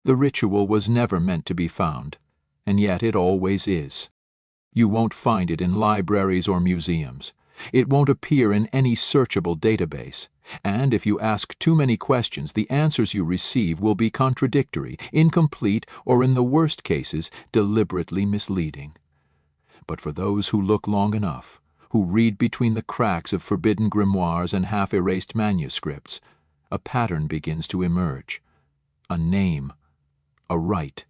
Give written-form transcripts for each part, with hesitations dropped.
The ritual was never meant to be found, and yet it always is. You won't find it in libraries or museums. It won't appear in any searchable database, and if you ask too many questions, the answers you receive will be contradictory, incomplete, or in the worst cases, deliberately misleading. But for those who look long enough, who read between the cracks of forbidden grimoires and half-erased manuscripts, a pattern begins to emerge. A name, a rite,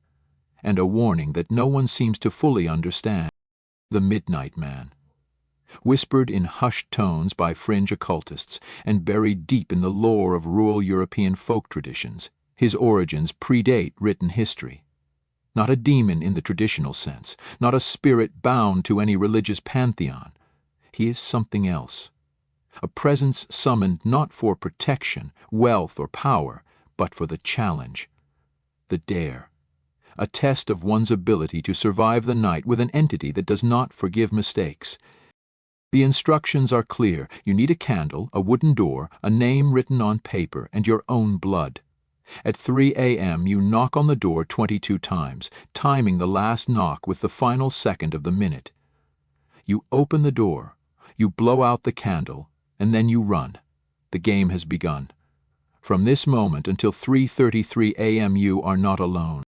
and a warning that no one seems to fully understand. The Midnight Man. Whispered in hushed tones by fringe occultists and buried deep in the lore of rural European folk traditions, his origins predate written history. Not a demon in the traditional sense, not a spirit bound to any religious pantheon. He is something else. A presence summoned not for protection, wealth, or power, but for the challenge, the dare. A test of one's ability to survive the night with an entity that does not forgive mistakes. The instructions are clear. You need a candle, a wooden door, a name written on paper, and your own blood. At 3 a.m. you knock on the door 22 times, timing the last knock with the final second of the minute. You open the door, you blow out the candle, and then you run. The game has begun. From this moment until 3:33 a.m. you are not alone.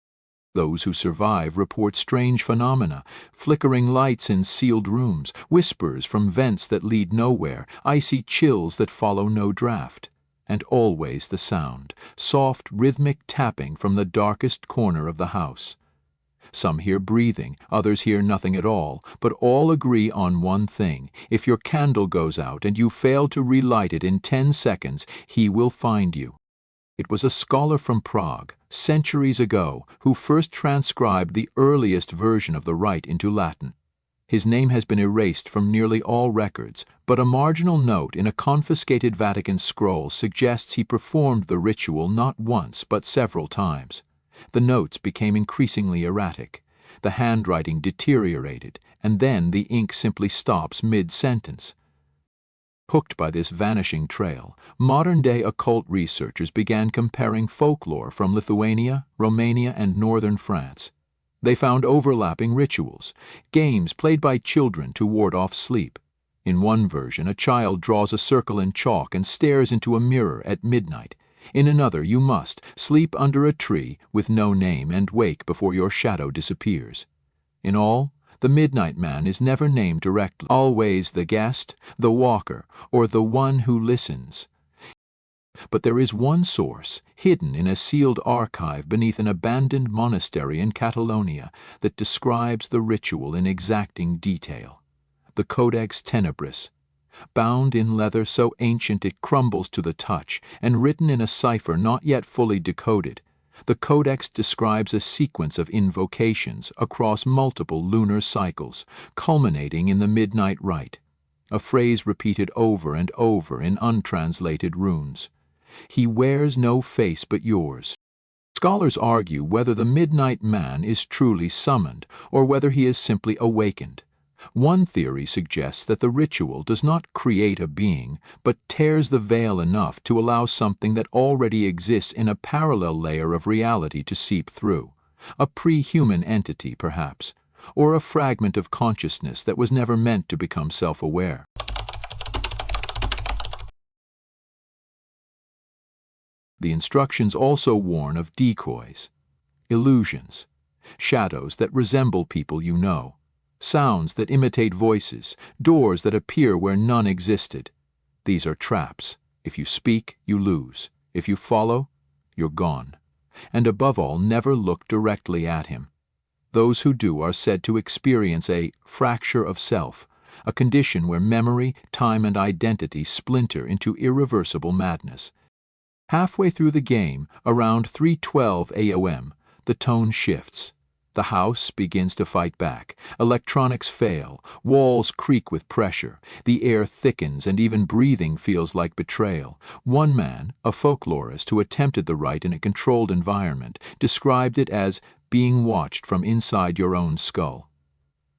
Those who survive report strange phenomena, flickering lights in sealed rooms, whispers from vents that lead nowhere, icy chills that follow no draft, and always the sound, soft rhythmic tapping from the darkest corner of the house. Some hear breathing, others hear nothing at all, but all agree on one thing: if your candle goes out and you fail to relight it in 10 seconds, he will find you. It was a scholar from Prague, centuries ago, who first transcribed the earliest version of the rite into Latin. His name has been erased from nearly all records, but a marginal note in a confiscated Vatican scroll suggests he performed the ritual not once but several times. The notes became increasingly erratic. The handwriting deteriorated, and then the ink simply stops mid-sentence. Hooked by this vanishing trail, modern-day occult researchers began comparing folklore from Lithuania, Romania, and northern France. They found overlapping rituals, games played by children to ward off sleep. In one version, a child draws a circle in chalk and stares into a mirror at midnight. In another, you must sleep under a tree with no name and wake before your shadow disappears. In all, the Midnight Man is never named directly, always the guest, the walker, or the one who listens. But there is one source, hidden in a sealed archive beneath an abandoned monastery in Catalonia, that describes the ritual in exacting detail. The Codex Tenebris. Bound in leather so ancient it crumbles to the touch, and written in a cipher not yet fully decoded, the Codex describes a sequence of invocations across multiple lunar cycles, culminating in the midnight rite, a phrase repeated over and over in untranslated runes. He wears no face but yours. Scholars argue whether the Midnight Man is truly summoned, or whether he is simply awakened. One theory suggests that the ritual does not create a being, but tears the veil enough to allow something that already exists in a parallel layer of reality to seep through. A pre-human entity, perhaps, or a fragment of consciousness that was never meant to become self-aware. The instructions also warn of decoys, illusions, shadows that resemble people you know, sounds that imitate voices, doors that appear where none existed. These are traps. If you speak, you lose. If you follow, you're gone. And above all, never look directly at him. Those who do are said to experience a fracture of self, a condition where memory, time, and identity splinter into irreversible madness. Halfway through the game, around 3:12 a.m., the tone shifts. The house begins to fight back. Electronics fail. Walls creak with pressure. The air thickens, and even breathing feels like betrayal. One man, a folklorist who attempted the rite in a controlled environment, described it as being watched from inside your own skull.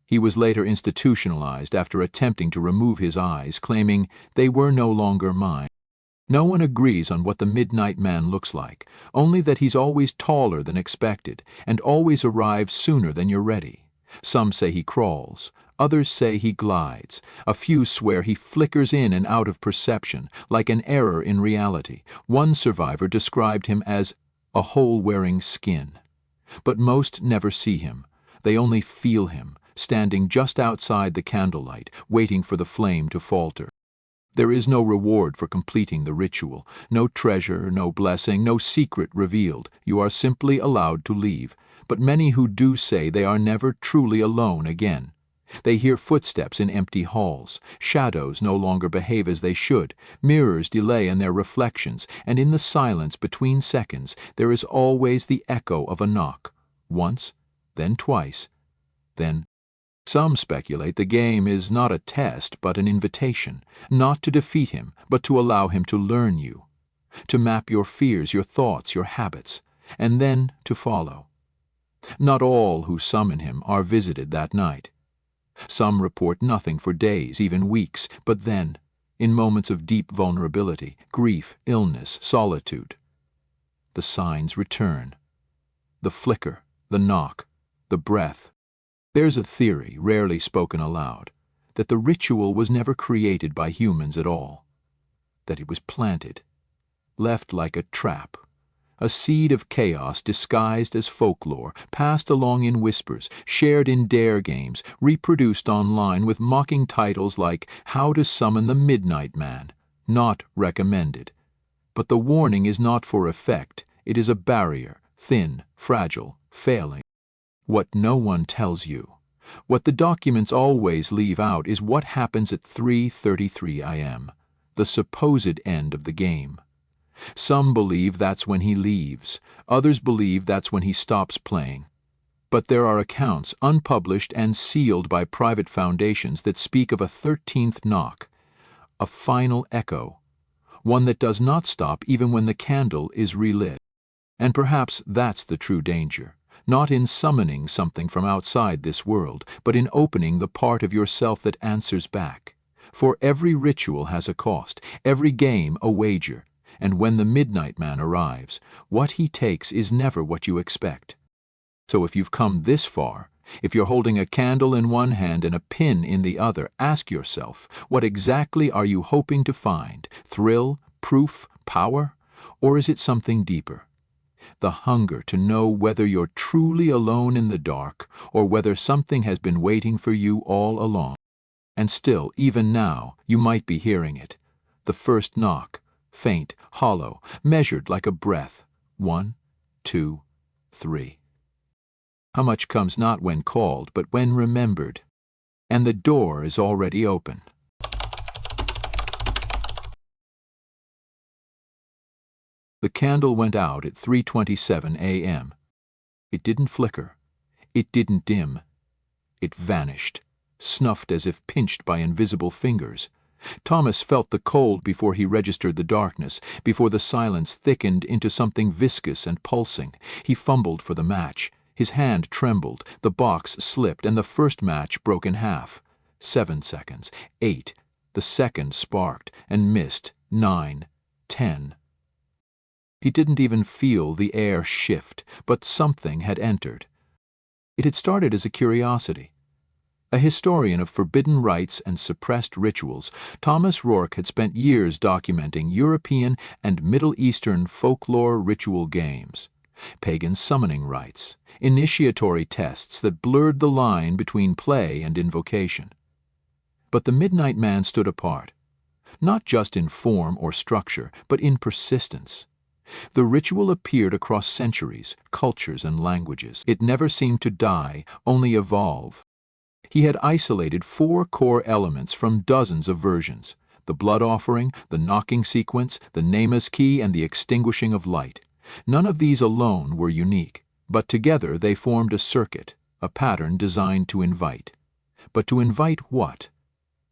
He was later institutionalized after attempting to remove his eyes, claiming they were no longer mine. No one agrees on what the Midnight Man looks like, only that he's always taller than expected and always arrives sooner than you're ready. Some say he crawls, others say he glides, a few swear he flickers in and out of perception, like an error in reality. One survivor described him as a hole-wearing skin. But most never see him. They only feel him, standing just outside the candlelight, waiting for the flame to falter. There is no reward for completing the ritual, no treasure, no blessing, no secret revealed. You are simply allowed to leave. But many who do say they are never truly alone again. They hear footsteps in empty halls, shadows no longer behave as they should, mirrors delay in their reflections, and in the silence between seconds there is always the echo of a knock. Once, then twice, then. Some speculate the game is not a test but an invitation, not to defeat him, but to allow him to learn you, to map your fears, your thoughts, your habits, and then to follow. Not all who summon him are visited that night. Some report nothing for days, even weeks, but then, in moments of deep vulnerability, grief, illness, solitude, the signs return. The flicker, the knock, the breath. There's a theory, rarely spoken aloud, that the ritual was never created by humans at all, that it was planted, left like a trap, a seed of chaos disguised as folklore, passed along in whispers, shared in dare games, reproduced online with mocking titles like How to Summon the Midnight Man, not recommended. But the warning is not for effect, it is a barrier, thin, fragile, failing. What no one tells you, what the documents always leave out, is what happens at 3:33 a.m., the supposed end of the game. Some believe that's when he leaves, others believe that's when he stops playing. But there are accounts, unpublished and sealed by private foundations, that speak of a 13th knock, a final echo, one that does not stop even when the candle is relit. And perhaps that's the true danger, not in summoning something from outside this world, but in opening the part of yourself that answers back. For every ritual has a cost, every game a wager. And when the Midnight Man arrives, what he takes is never what you expect. So if you've come this far, if you're holding a candle in one hand and a pin in the other, ask yourself, what exactly are you hoping to find? Thrill, proof, power? Or is it something deeper? The hunger to know whether you're truly alone in the dark, or whether something has been waiting for you all along. And still, even now, you might be hearing it. The first knock. Faint, hollow, measured like a breath. 1, 2, 3. How much comes not when called, but when remembered? And the door is already open. The candle went out at 3:27 a.m. It didn't flicker. It didn't dim. It vanished, snuffed as if pinched by invisible fingers. Thomas felt the cold before he registered the darkness, before the silence thickened into something viscous and pulsing. He fumbled for the match. His hand trembled, the box slipped, and the first match broke in half. 7 seconds, 8. The second sparked and missed. 9, 10. He didn't even feel the air shift, but something had entered. It had started as a curiosity. A historian of forbidden rites and suppressed rituals, Thomas Rourke had spent years documenting European and Middle Eastern folklore ritual games, pagan summoning rites, initiatory tests that blurred the line between play and invocation. But the Midnight Man stood apart, not just in form or structure, but in persistence. The ritual appeared across centuries, cultures, and languages. It never seemed to die, only evolve. He had isolated 4 core elements from dozens of versions: the blood offering, the knocking sequence, the Nama's key, and the extinguishing of light. None of these alone were unique, but together they formed a circuit, a pattern designed to invite. But to invite what?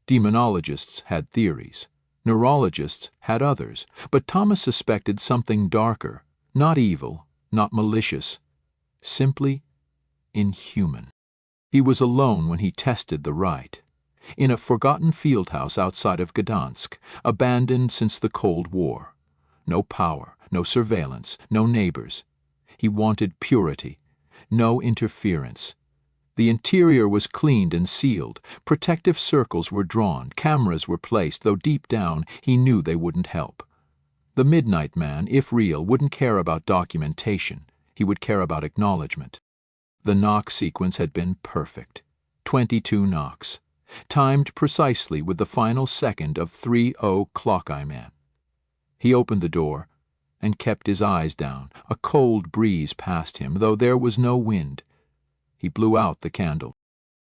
Demonologists had theories. Neurologists had others, but Thomas suspected something darker, not evil, not malicious, simply inhuman. He was alone when he tested the rite. in a forgotten fieldhouse outside of Gdansk, abandoned since the Cold War. No power, no surveillance, no neighbors. He wanted purity, no interference. The interior was cleaned and sealed, protective circles were drawn, cameras were placed, though deep down he knew they wouldn't help. The Midnight Man, if real, wouldn't care about documentation. He would care about acknowledgement. The knock sequence had been perfect. 22 knocks, timed precisely with the final second of 3:00 clock man. He opened the door and kept his eyes down. A cold breeze passed him, though there was no wind. He blew out the candle,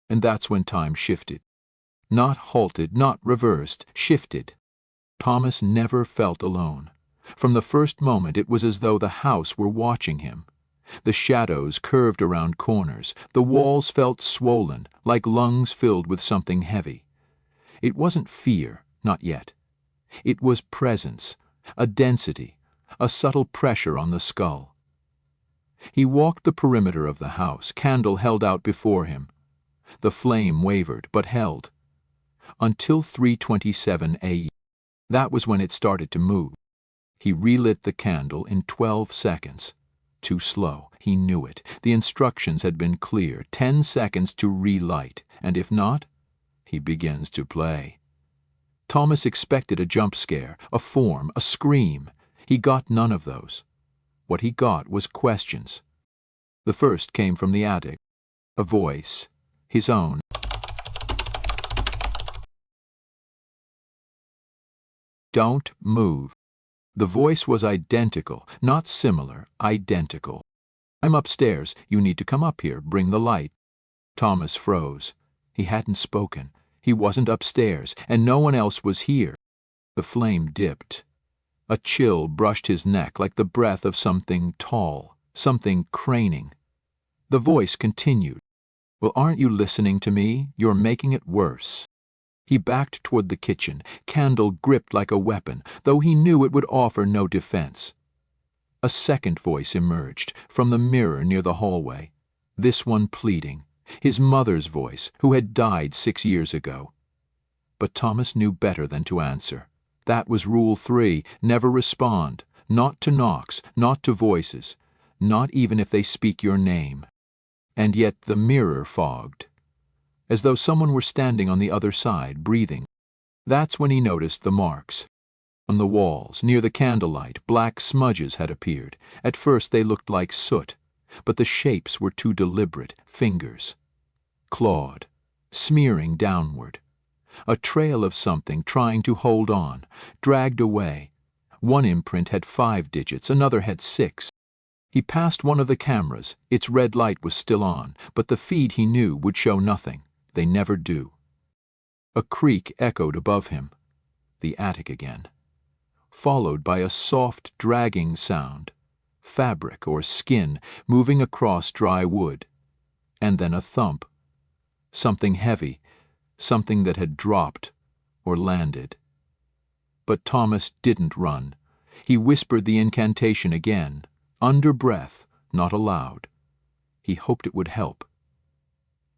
and that's when time shifted. Not halted, not reversed, shifted. Thomas never felt alone. From the first moment it was as though the house were watching him. The shadows curved around corners. The walls felt swollen, like lungs filled with something heavy. It wasn't fear, not yet. It was presence, a density, a subtle pressure on the skull. He walked the perimeter of the house, candle held out before him. The flame wavered, but held. Until 3:27 a.m. That was when it started to move. He relit the candle in 12 seconds. Too slow, he knew it. The instructions had been clear. 10 seconds to relight, and if not, he begins to play. Thomas expected a jump scare, a form, a scream. He got none of those. What he got was questions. The first came from the attic. A voice, his own. Don't move. The voice was identical, not similar, identical. I'm upstairs. You need to come up here. Bring the light. Thomas froze. He hadn't spoken. He wasn't upstairs, and no one else was here. The flame dipped. A chill brushed his neck like the breath of something tall, something craning. The voice continued. Well, aren't you listening to me? You're making it worse. He backed toward the kitchen, candle gripped like a weapon, though he knew it would offer no defense. A second voice emerged from the mirror near the hallway, this one pleading, his mother's voice, who had died 6 years ago. But Thomas knew better than to answer. That was Rule 3, never respond, not to knocks, not to voices, not even if they speak your name. And yet the mirror fogged, as though someone were standing on the other side, breathing. That's when he noticed the marks. On the walls, near the candlelight, black smudges had appeared. At first they looked like soot, but the shapes were too deliberate, fingers. Clawed, smearing downward. A trail of something trying to hold on, dragged away. One imprint had 5 digits, another had 6. He passed one of the cameras. Its red light was still on, but the feed he knew would show nothing. They never do. A creak echoed above him. The attic again. Followed by a soft, dragging sound. Fabric or skin moving across dry wood. And then a thump. Something heavy, something that had dropped or landed. But Thomas didn't run. He whispered the incantation again, under breath, not aloud. He hoped it would help.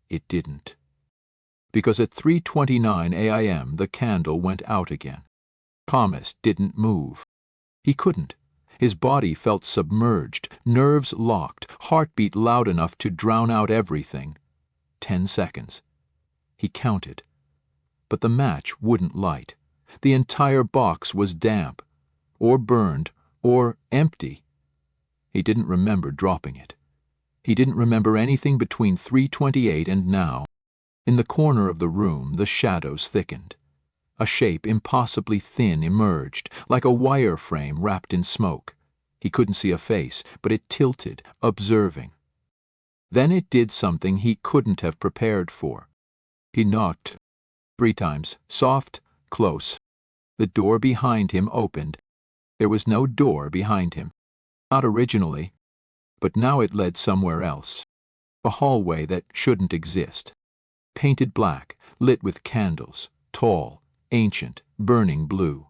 It didn't. Because at 3:29 a.m. the candle went out again. Thomas didn't move. He couldn't. His body felt submerged, nerves locked, heartbeat loud enough to drown out everything. 10 seconds. He counted. But the match wouldn't light. The entire box was damp, or burned, or empty. He didn't remember dropping it. He didn't remember anything between 3:28 and now. In the corner of the room, the shadows thickened. A shape impossibly thin emerged, like a wire frame wrapped in smoke. He couldn't see a face, but it tilted, observing. Then it did something he couldn't have prepared for. He knocked 3 times, soft, close. The door behind him opened. There was no door behind him. Not originally, but now it led somewhere else. A hallway that shouldn't exist. Painted black, lit with candles, tall, ancient, burning blue.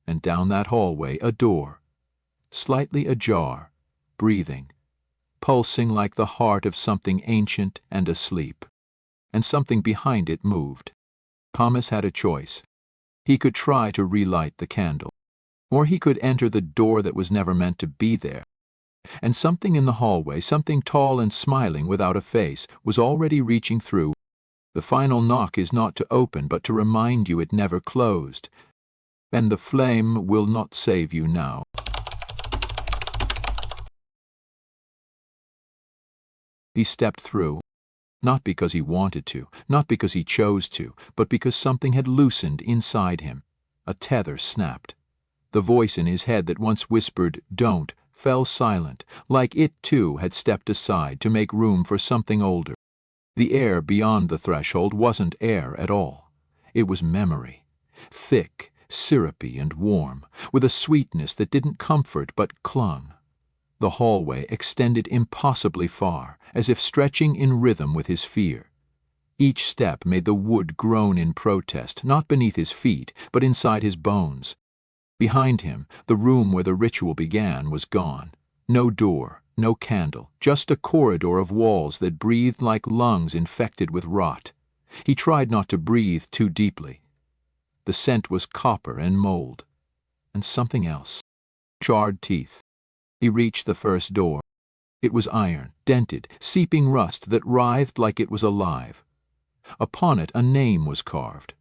And down that hallway a door, slightly ajar, breathing, pulsing like the heart of something ancient and asleep. And something behind it moved. Thomas had a choice. He could try to relight the candle, or he could enter the door that was never meant to be there. And something in the hallway, something tall and smiling without a face, was already reaching through. The final knock is not to open, but to remind you it never closed. And the flame will not save you now. He stepped through, not because he wanted to, not because he chose to, but because something had loosened inside him. A tether snapped. The voice in his head that once whispered, "Don't," fell silent, like it too had stepped aside to make room for something older. The air beyond the threshold wasn't air at all. It was memory, thick, syrupy and warm, with a sweetness that didn't comfort but clung. The hallway extended impossibly far, as if stretching in rhythm with his fear. Each step made the wood groan in protest, not beneath his feet, but inside his bones. Behind him, the room where the ritual began was gone. No door, no candle, just a corridor of walls that breathed like lungs infected with rot. He tried not to breathe too deeply. The scent was copper and mold. And something else. Charred teeth. He reached the first door. It was iron, dented, seeping rust that writhed like it was alive. Upon it a name was carved.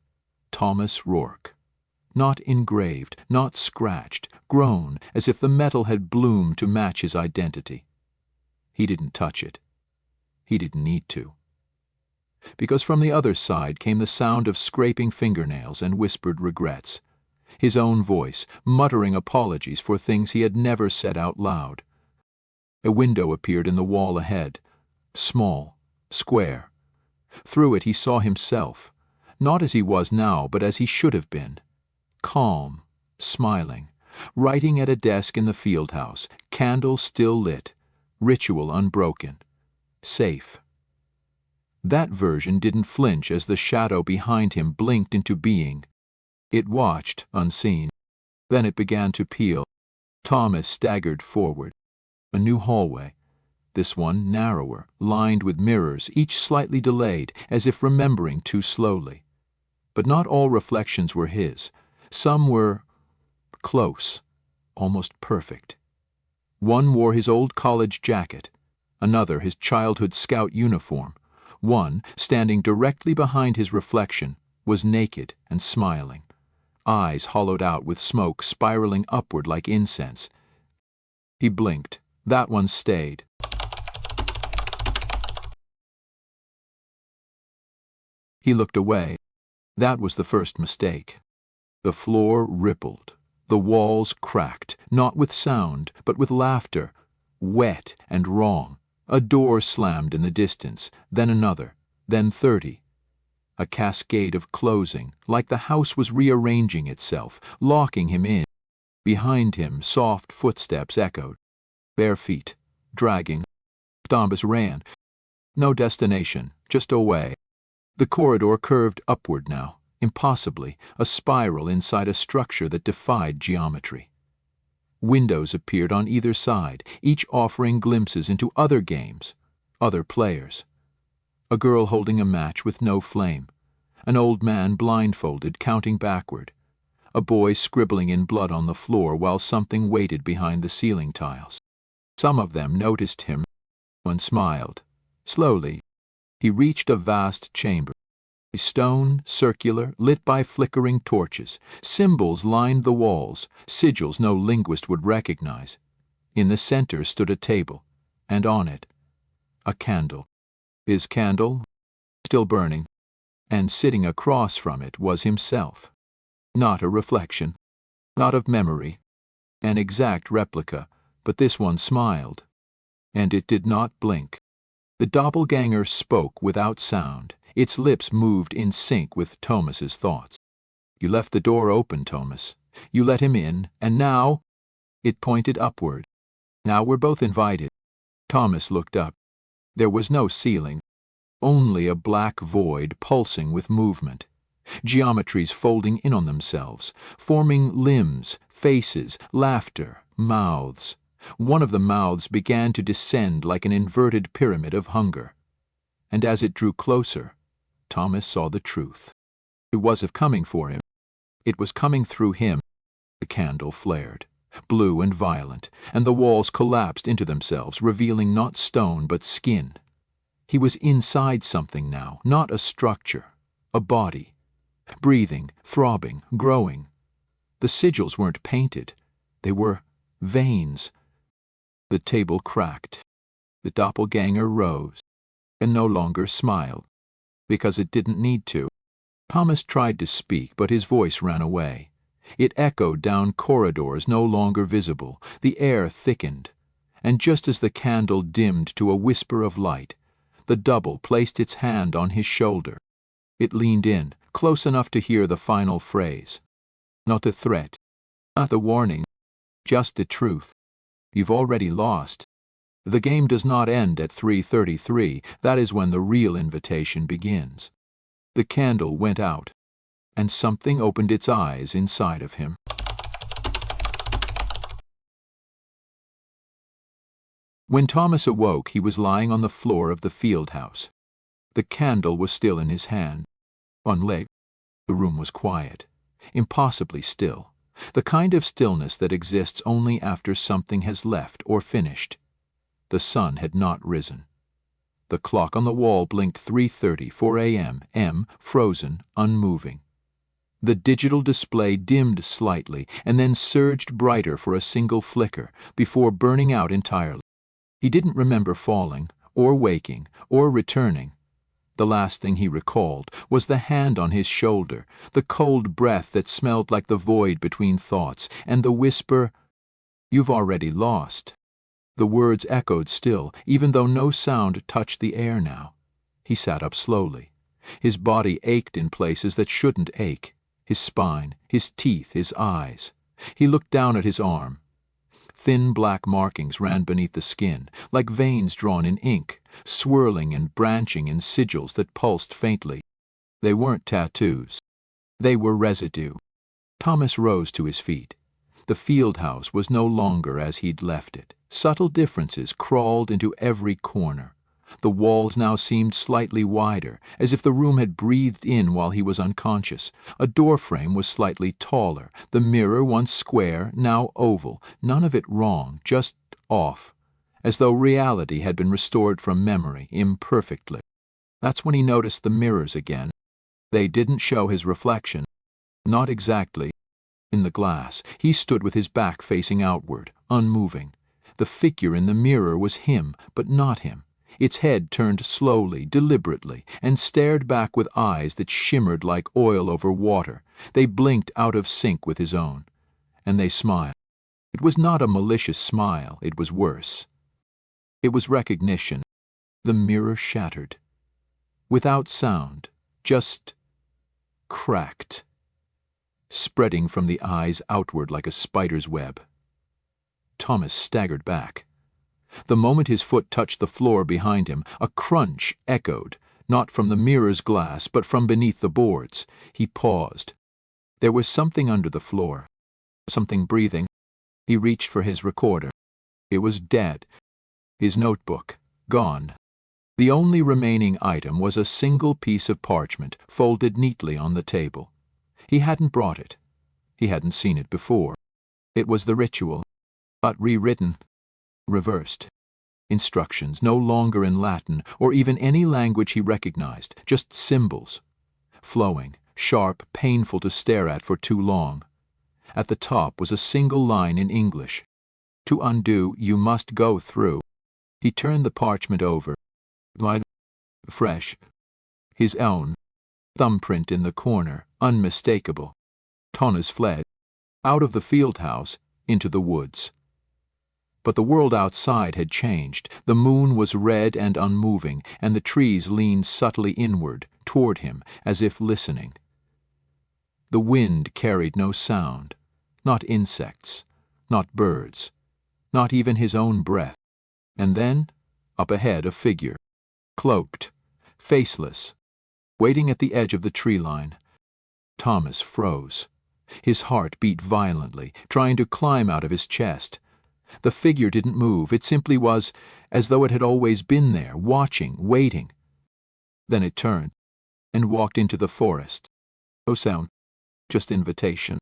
Thomas Rourke. Not engraved, not scratched, grown as if the metal had bloomed to match his identity. He didn't touch it. He didn't need to. Because from the other side came the sound of scraping fingernails and whispered regrets. His own voice, muttering apologies for things he had never said out loud. A window appeared in the wall ahead, small, square. Through it he saw himself, not as he was now, but as he should have been. Calm, smiling, writing at a desk in the fieldhouse, candle still lit, ritual unbroken, safe. That version didn't flinch as the shadow behind him blinked into being. It watched, unseen. Then it began to peel. Thomas staggered forward. A new hallway. This one narrower, lined with mirrors, each slightly delayed, as if remembering too slowly. But not all reflections were his. Some were close, almost perfect. One wore his old college jacket, another his childhood scout uniform. One, standing directly behind his reflection, was naked and smiling, eyes hollowed out with smoke spiraling upward like incense. He blinked. That one stayed. He looked away. That was the first mistake. The floor rippled. The walls cracked, not with sound, but with laughter. Wet and wrong. A door slammed in the distance, then another, then 30. A cascade of closing, like the house was rearranging itself, locking him in. Behind him, soft footsteps echoed. Bare feet, dragging. Thomas ran. No destination, just away. The corridor curved upward now, impossibly, a spiral inside a structure that defied geometry. Windows appeared on either side, each offering glimpses into other games, other players. A girl holding a match with no flame. An old man blindfolded counting backward. A boy scribbling in blood on the floor while something waited behind the ceiling tiles. Some of them noticed him. One smiled. Slowly, he reached a vast chamber. Stone, circular, lit by flickering torches. Symbols lined the walls, sigils no linguist would recognize. In the center stood a table, and on it, a candle. His candle, still burning, and sitting across from it was himself. Not a reflection, not of memory, an exact replica, but this one smiled, and it did not blink. The doppelganger spoke without sound. Its lips moved in sync with Thomas's thoughts. "You left the door open, Thomas. You let him in, and now—" It pointed upward. "Now we're both invited." Thomas looked up. There was no ceiling, only a black void pulsing with movement. Geometries folding in on themselves, forming limbs, faces, laughter, mouths. One of the mouths began to descend like an inverted pyramid of hunger. And as it drew closer, Thomas saw the truth. It wasn't coming for him. It was coming through him. The candle flared, blue and violent, and the walls collapsed into themselves, revealing not stone but skin. He was inside something now, not a structure, a body. Breathing, throbbing, growing. The sigils weren't painted. They were veins. The table cracked. The doppelganger rose, and no longer smiled, because it didn't need to. Thomas tried to speak, but his voice ran away. It echoed down corridors no longer visible. The air thickened, and just as the candle dimmed to a whisper of light, the double placed its hand on his shoulder. It leaned in, close enough to hear the final phrase. Not the threat, not the warning, just the truth. You've already lost. The game does not end at 3:33. That is when the real invitation begins. The candle went out, and something opened its eyes inside of him. When Thomas awoke, he was lying on the floor of the fieldhouse. The candle was still in his hand. Unlit, the room was quiet, impossibly still, the kind of stillness that exists only after something has left or finished. The sun had not risen. The clock on the wall blinked 3:30, 4 a.m., frozen, unmoving. The digital display dimmed slightly and then surged brighter for a single flicker before burning out entirely. He didn't remember falling, or waking, or returning. The last thing he recalled was the hand on his shoulder, the cold breath that smelled like the void between thoughts, and the whisper, "You've already lost." The words echoed still, even though no sound touched the air now. He sat up slowly. His body ached in places that shouldn't ache. His spine, his teeth, his eyes. He looked down at his arm. Thin black markings ran beneath the skin, like veins drawn in ink, swirling and branching in sigils that pulsed faintly. They weren't tattoos. They were residue. Thomas rose to his feet. The fieldhouse was no longer as he'd left it. Subtle differences crawled into every corner. The walls now seemed slightly wider, as if the room had breathed in while he was unconscious. A doorframe was slightly taller, the mirror once square, now oval, none of it wrong, just off, as though reality had been restored from memory, imperfectly. That's when he noticed the mirrors again. They didn't show his reflection. Not exactly. In the glass, he stood with his back facing outward, unmoving. The figure in the mirror was him, but not him. Its head turned slowly, deliberately, and stared back with eyes that shimmered like oil over water. They blinked out of sync with his own. And they smiled. It was not a malicious smile, it was worse. It was recognition. The mirror shattered. Without sound, just cracked, spreading from the eyes outward like a spider's web. Thomas staggered back. The moment his foot touched the floor behind him, a crunch echoed, not from the mirror's glass, but from beneath the boards. He paused. There was something under the floor, something breathing. He reached for his recorder. It was dead. His notebook, gone. The only remaining item was a single piece of parchment, folded neatly on the table. He hadn't brought it. He hadn't seen it before. It was the ritual, but rewritten. Reversed. Instructions, no longer in Latin or even any language he recognized, just symbols. Flowing, sharp, painful to stare at for too long. At the top was a single line in English. To undo, you must go through. He turned the parchment over. Fresh. His own. Thumbprint in the corner, unmistakable. Thomas fled. Out of the fieldhouse, into the woods. But the world outside had changed. The moon was red and unmoving, and the trees leaned subtly inward, toward him, as if listening. The wind carried no sound, not insects, not birds, not even his own breath. And then, up ahead, a figure, cloaked, faceless, waiting at the edge of the tree line. Thomas froze. His heart beat violently, trying to climb out of his chest. The figure didn't move. It simply was as though it had always been there, watching, waiting. Then it turned and walked into the forest. No sound, just invitation.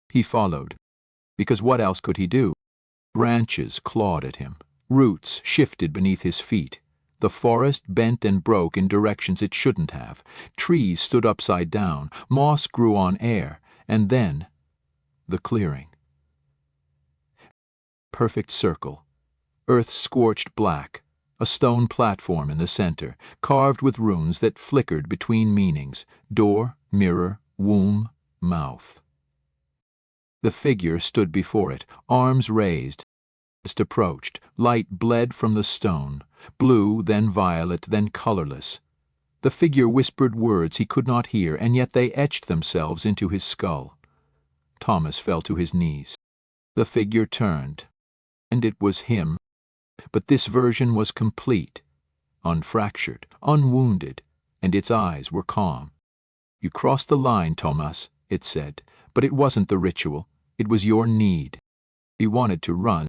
He followed, because what else could he do? Branches clawed at him, roots shifted beneath his feet. The forest bent and broke in directions it shouldn't have. Trees stood upside down, moss grew on air, and then the clearing. Perfect circle, earth scorched black, a stone platform in the center, carved with runes that flickered between meanings: door, mirror, womb, mouth. The figure stood before it, arms raised. It approached, light bled from the stone, blue, then violet, then colorless. The figure whispered words he could not hear, and yet they etched themselves into his skull. Thomas fell to his knees. The figure turned, and it was him. But this version was complete, unfractured, unwounded, and its eyes were calm. "You crossed the line, Thomas," it said, "but it wasn't the ritual. It was your need." He wanted to run.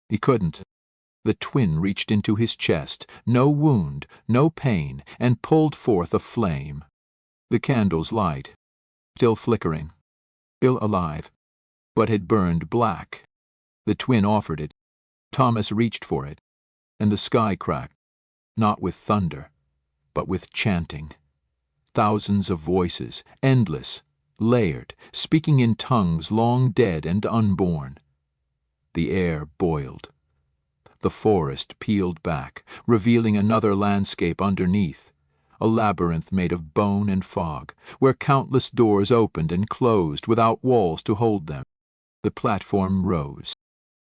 He couldn't. The twin reached into his chest, no wound, no pain, and pulled forth a flame. The candle's light, still flickering, still alive, but had burned black. The twin offered it. Thomas reached for it, and the sky cracked, not with thunder, but with chanting. Thousands of voices, endless, layered, speaking in tongues long dead and unborn. The air boiled. The forest peeled back, revealing another landscape underneath, a labyrinth made of bone and fog, where countless doors opened and closed without walls to hold them. The platform rose.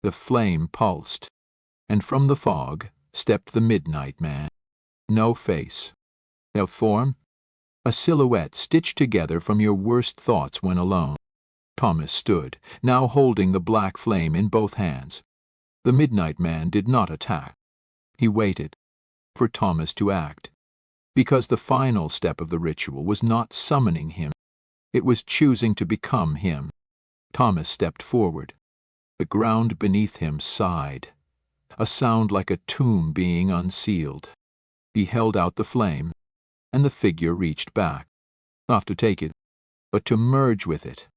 The flame pulsed, and from the fog stepped the Midnight Man. No face, no form, a silhouette stitched together from your worst thoughts when alone. Thomas stood, now holding the black flame in both hands. The Midnight Man did not attack. He waited for Thomas to act, because the final step of the ritual was not summoning him. It was choosing to become him. Thomas stepped forward. The ground beneath him sighed, a sound like a tomb being unsealed. He held out the flame, and the figure reached back, not to take it, but to merge with it.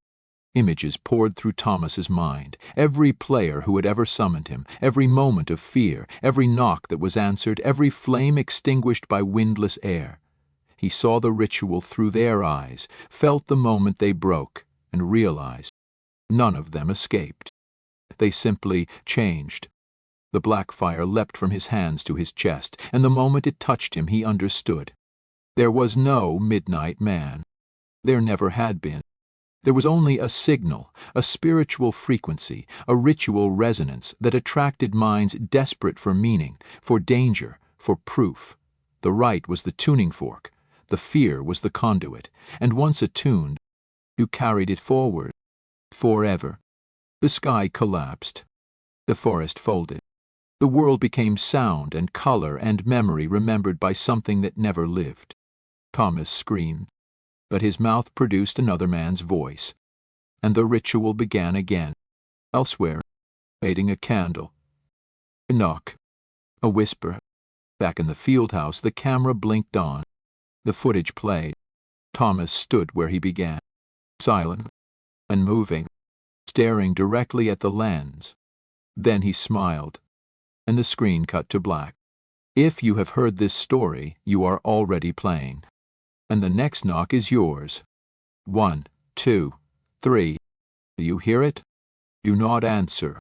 Images poured through Thomas's mind, every player who had ever summoned him, every moment of fear, every knock that was answered, every flame extinguished by windless air. He saw the ritual through their eyes, felt the moment they broke, and realized none of them escaped. They simply changed. The black fire leapt from his hands to his chest, and the moment it touched him he understood. There was no Midnight Man. There never had been. There was only a signal, a spiritual frequency, a ritual resonance that attracted minds desperate for meaning, for danger, for proof. The right was the tuning fork, the fear was the conduit, and once attuned, you carried it forward, forever. The sky collapsed. The forest folded. The world became sound and color and memory remembered by something that never lived. Thomas screamed, but his mouth produced another man's voice, and the ritual began again. Elsewhere, fading a candle. A knock. A whisper. Back in the fieldhouse, the camera blinked on. The footage played. Thomas stood where he began, silent, unmoving, staring directly at the lens. Then he smiled, and the screen cut to black. If you have heard this story, you are already playing. And the next knock is yours. 1, 2, 3. Do you hear it? Do not answer.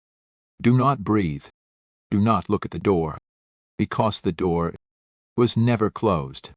Do not breathe. Do not look at the door, because the door was never closed.